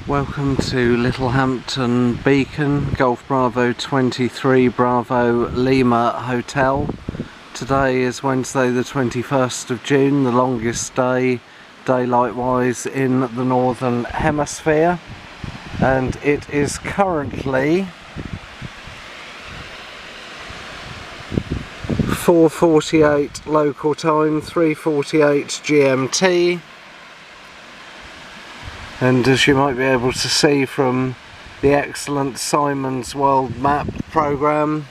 Welcome to Littlehampton Beacon, Golf Bravo 23 Bravo Lima Hotel. Today is Wednesday the 21st of June, the longest day daylight wise in the Northern Hemisphere, and it is currently 4:48 local time, 3:48 GMT. And as you might be able to see from the excellent Simon's World Map programme,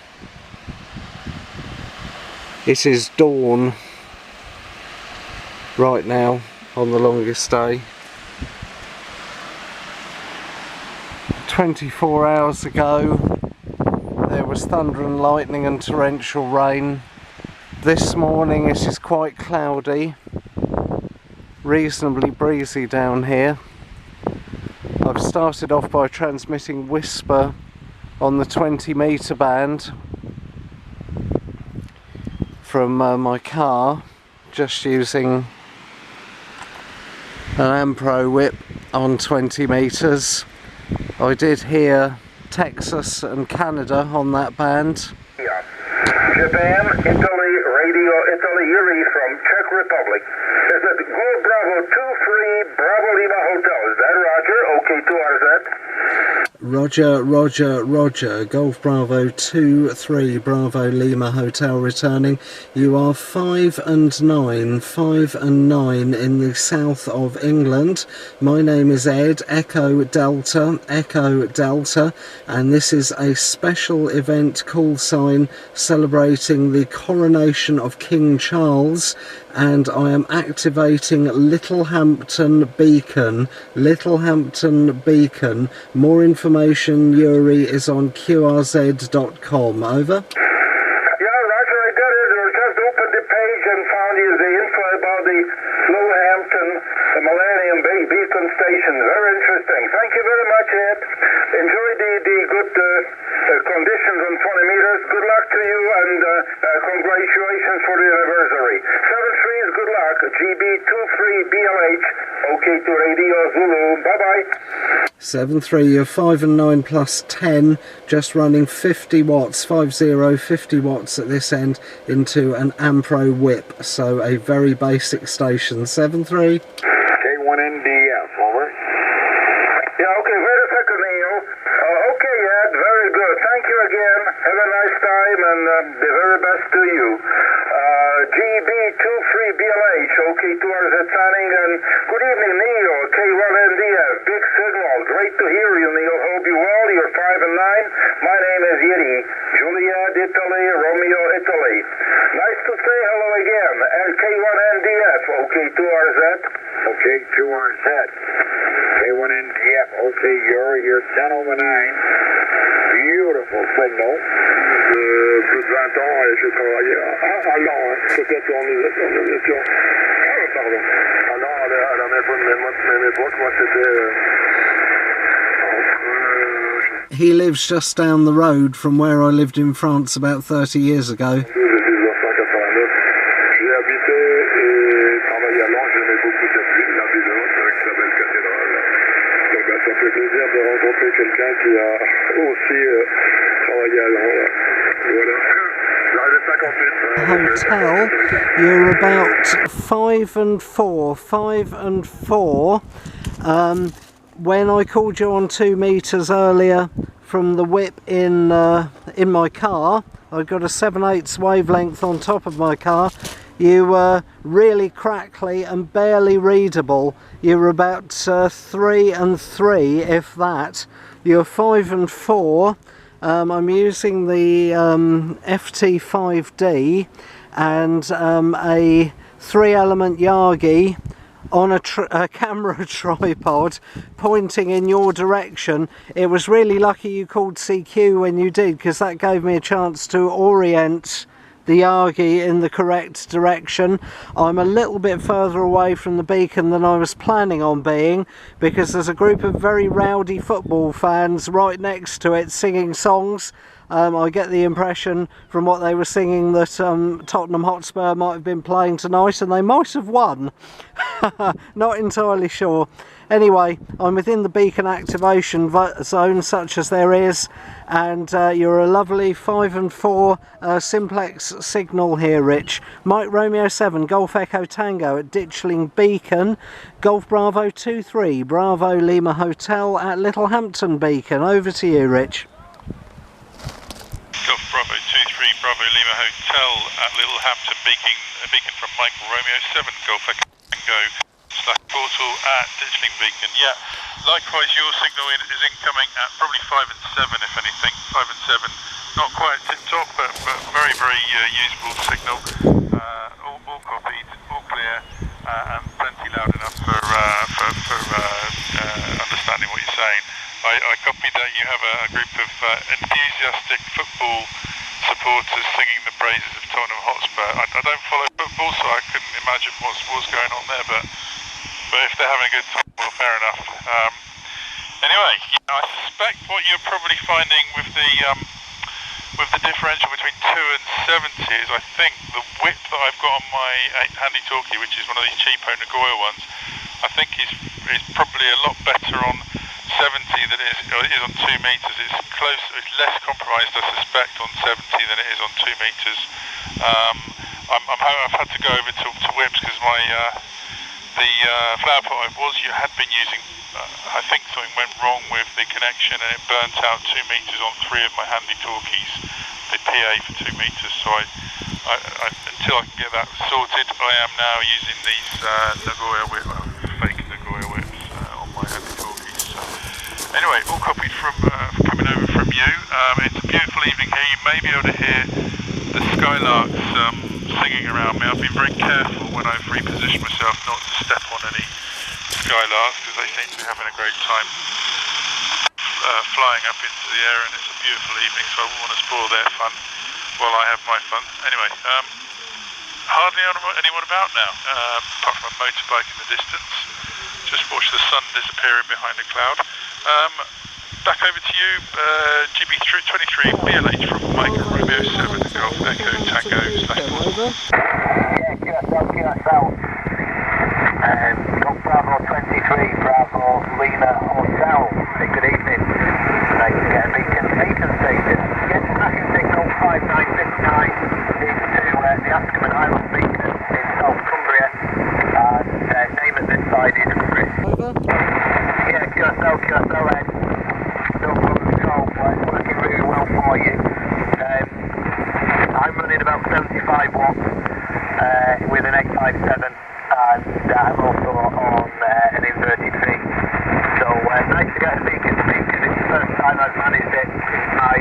it is dawn right now on the longest day. 24 hours ago there was thunder and lightning and torrential rain. This morning it is quite cloudy, reasonably breezy down here. I've started off by transmitting whisper on the 20-metre band from my car, just using an Ampro whip on 20 metres. I did hear Texas and Canada on that band. Japan, Italy, Radio Italy, Yuri from Czech Republic. Is it Golf Bravo 23 Bravo Lima Hotel? Is that Roger? Okay, 2 RZ. Roger, Golf Bravo 23 Bravo Lima Hotel returning. You are 5 and 9 in the south of England. My name is Ed, Echo Delta, and this is a special event call sign celebrating the coronation of King Charles, and I am activating Littlehampton Beacon. More information, Yuri, is on QRZ.com. Over. Yeah, Roger, I got it. I just opened the page and found the info about the Littlehampton Millennium Beacon station. Very interesting. Thank you very much, Ed. Enjoy the good conditions on 20 meters. Good luck to you, and congratulations for the anniversary. 7-3 is good luck. GB23BLH. Okay to Radio Zulu. Bye-bye. 7-3, you're 5 and 9 plus 10, just running 50 watts, 50 watts at this end into an Ampro whip, so a very basic station. 7-3. K1NDF, over. Yeah, okay, wait a second, Neil. Okay, Ed, very good. Thank you again. Have a nice time, and the very best to you. GB23BLH, okay, 2 RZ signing, and good evening, Neil. K1NDF, big signal. Great to hear you, Neil. Hope you well. You're 5 and 9. My name is Yuri. Juliet, Italy, Romeo, Italy. Nice to say hello again. And K1NDF, okay, 2 RZ. Okay, 2 RZ. K1NDF, okay, you're 10 over 9. Beautiful signal. Plus de 20 ans, et j'ai travaillé à Lan, peut-être en aviation. Pardon. À Lan, à la même époque, moi c'était... He lives just down the road from where I lived in France about 30 years ago. J'ai habité et travaillé à Lan, j'aimais beaucoup cette ville, la ville haute, avec sa belle cathédrale. Donc ça me fait plaisir de rencontrer quelqu'un qui a aussi travaillé à Lan. Voilà. Hotel, you're about 5 and 4. When I called you on 2 meters earlier from the whip in my car, I got a 7/8 wavelength on top of my car. You were really crackly and barely readable. You were about 3 and 3, if that. You're 5 and 4. I'm using the FT5D and a 3-element Yagi on a camera tripod pointing in your direction. It was really lucky you called CQ when you did, because that gave me a chance to orient the Yagi in the correct direction. I'm a little bit further away from the beacon than I was planning on being, because there's a group of very rowdy football fans right next to it singing songs. I get the impression from what they were singing that Tottenham Hotspur might have been playing tonight, and they might have won. Not entirely sure. Anyway, I'm within the beacon activation zone, such as there is, and you're a lovely 5 and 4 simplex signal here, Rich. Mike Romeo 7 Golf Echo Tango at Ditchling Beacon, Golf Bravo 23 Bravo Lima Hotel at Littlehampton Beacon. Over to you, Rich. Golf Bravo 23 Bravo Lima Hotel at Littlehampton Beacon, beacon from Michael Romeo 7 Golf Echo Tango / portal at Ditchling Beacon. Yeah, likewise your signal is incoming at probably 5 and 7 if anything. 5 and 7, not quite tip top, but very usable signal. All copied, all clear, and plenty loud enough for understanding what you're saying. I copied that you have a group of enthusiastic football supporters singing the praises of Tottenham Hotspur. I don't follow football, so I couldn't imagine what's going on there, but if they're having a good time, well, fair enough. Anyway, I suspect what you're probably finding with the differential between 2 and 70 is, I think, the width that I've got on my handy talkie, which is one of these cheapo Nagoya ones, I think is probably a lot better on 70 than it is on 2 meters. It's less compromised, I suspect, on 70 than it is on 2 meters. I've had to go over to whips because the flower pot you had been using, I think something went wrong with the connection and it burnt out 2 meters on 3 of my handy talkies, the PA for 2 meters. So until I can get that sorted, I am now using these Nagoya fake Nagoya whips on my handy talkies. So anyway, all copied from coming over from you. It's a beautiful evening here. You may be able to hear the skylarks singing around me. I've been very careful when I've repositioned myself not to step on any skylarks because they seem to be having a great time flying up into the air, and it's a beautiful evening, so I wouldn't want to spoil their fun while I have my fun. Anyway, hardly anyone about now, apart from a motorbike in the distance. Just watch the sun disappearing behind a cloud. Back over to you, GB23BLH from Michael Romeo 7 Golf Echo Tango /portal. QSO. Golf Bravo 23 Bravo Lima Hotel. Good evening. Nice to get a beacon station. Get tracking signal 5969 into the Askerman Island Beacon in South Cumbria. And name at this side is Chris. Over. Yeah, QSO Ed. No problem at all. It's working really well for you. I'm running about 75 watts with an 857, and I'm also on an inverted V. So nice to get a beacon to beacon. It's the first time I've managed it. My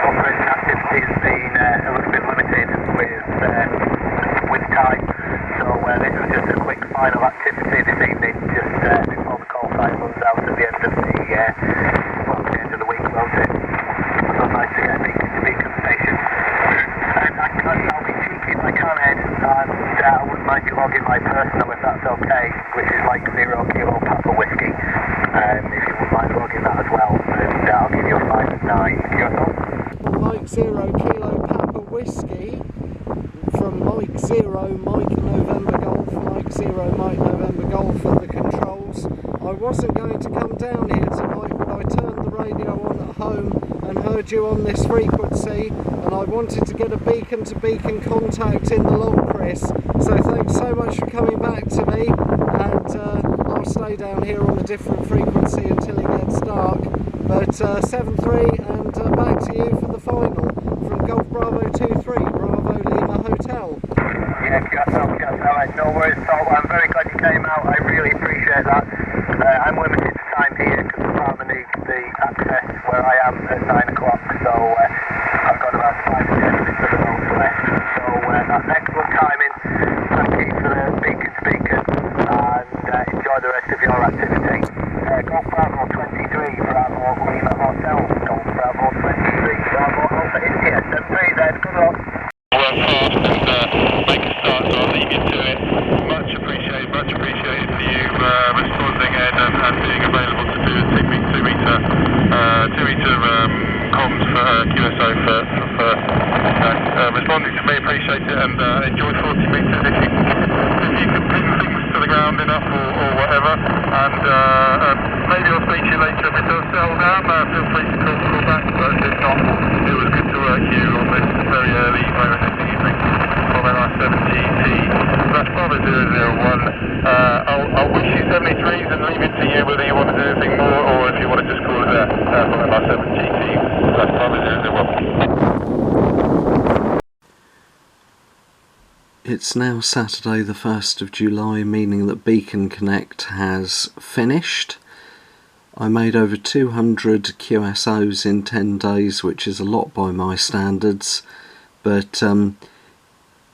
operating activity has been a little bit limited with time. So this was just a quick final activity this evening, just before the call sign runs out at the end of the week, won't it? So nice to get a beacon station. And I'll be cheeky if I can, Ed, and I wouldn't mind you logging my personal if that's okay, which is like 0 Kilo Papa Whiskey. If you wouldn't mind logging that as well, and I'll give you a 5 and 9. Mike 0 Kilo Papa Whiskey from Mike 0 Mike November Golf, Mike 0 Mike November Golf at the controls. I wasn't going to come down here tonight, but I turned the radio on at home and heard you on this frequency, and I wanted to get a beacon to beacon contact in the log, Chris. So thanks so much for coming back to me, and I'll stay down here on a different frequency until it gets dark. But 7-3 and back to you for the final from Golf Bravo 23 Bravo Lima Hotel. Yeah, QSO, no worries at all. I'm very glad you came out. I really appreciate that. I'm limited to time here because the farmer needs the access where I am at 9 o'clock, so I've got about 5 or 10 minutes of the road left. So that's excellent timing. Thank you for the beacon to beacon, and enjoy the rest of your activity. Golf Bravo 23 Bravo Lima Hotel. Golf Bravo 23 Bravo Alpha India. 7-3 then. Good luck. Work fast and make a start, so I'll leave you to it. Much appreciated for you responding, Ed, and being available to do a 2 meter comms for QSO for responding to me. Appreciate it, and enjoy 40 meters if you can ping things to the ground enough or whatever, and maybe I'll speak to you later if it does settle down. Feel free to call back, but if not, it was good to work you on this very early moment this evening on MR7GT. That's Bravo 001. I'll wish you 73s and leave it to you whether you want to do anything more or if you want to just call it there from MR7GT. That's Bravo 001. It's now Saturday the 1st of July, meaning that Beaconnect has finished. I made over 200 QSOs in 10 days, which is a lot by my standards, but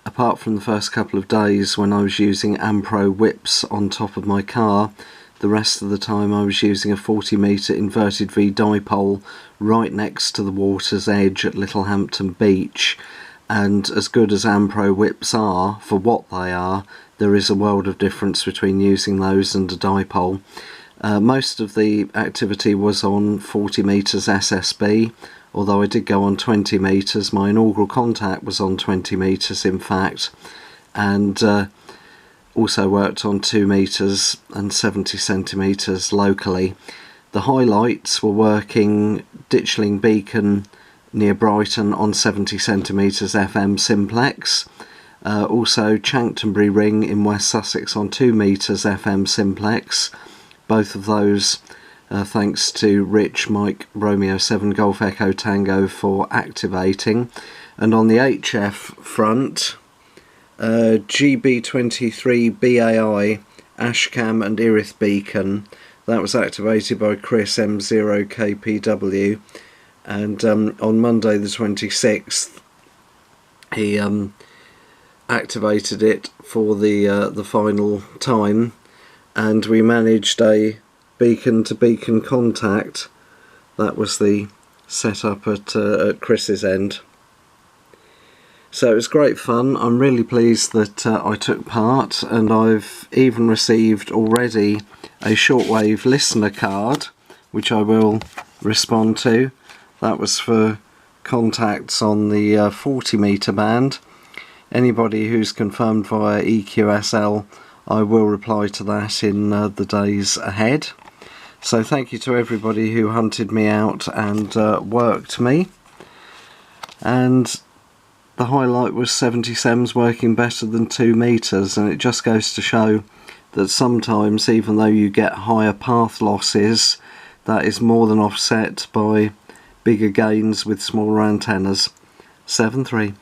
apart from the first couple of days when I was using Ampro whips on top of my car, the rest of the time I was using a 40 metre inverted V dipole right next to the water's edge at Littlehampton Beach. And as good as Ampro whips are, for what they are, there is a world of difference between using those and a dipole. Most of the activity was on 40 metres SSB, although I did go on 20 metres. My inaugural contact was on 20 metres in fact, and also worked on 2 metres and 70 centimetres locally. The highlights were working Ditchling Beacon near Brighton on 70 centimetres FM simplex, also Chanctonbury Ring in West Sussex on 2 metres FM simplex, both of those thanks to Rich Mike Romeo 7 Golf Echo Tango for activating. And on the HF front, GB23BLH Ashcam and Erith Beacon, that was activated by Chris M0KPW. And on Monday the 26th he activated it for the final time, and we managed a beacon to beacon contact. That was the setup at Chris's end. So it was great fun. I'm really pleased that I took part, and I've even received already a shortwave listener card which I will respond to. That was for contacts on the 40 metre band. Anybody who's confirmed via EQSL, I will reply to that in the days ahead. So thank you to everybody who hunted me out and worked me. And the highlight was 77s working better than 2 metres, and it just goes to show that sometimes, even though you get higher path losses, that is more than offset by bigger gains with smaller antennas. 7-3.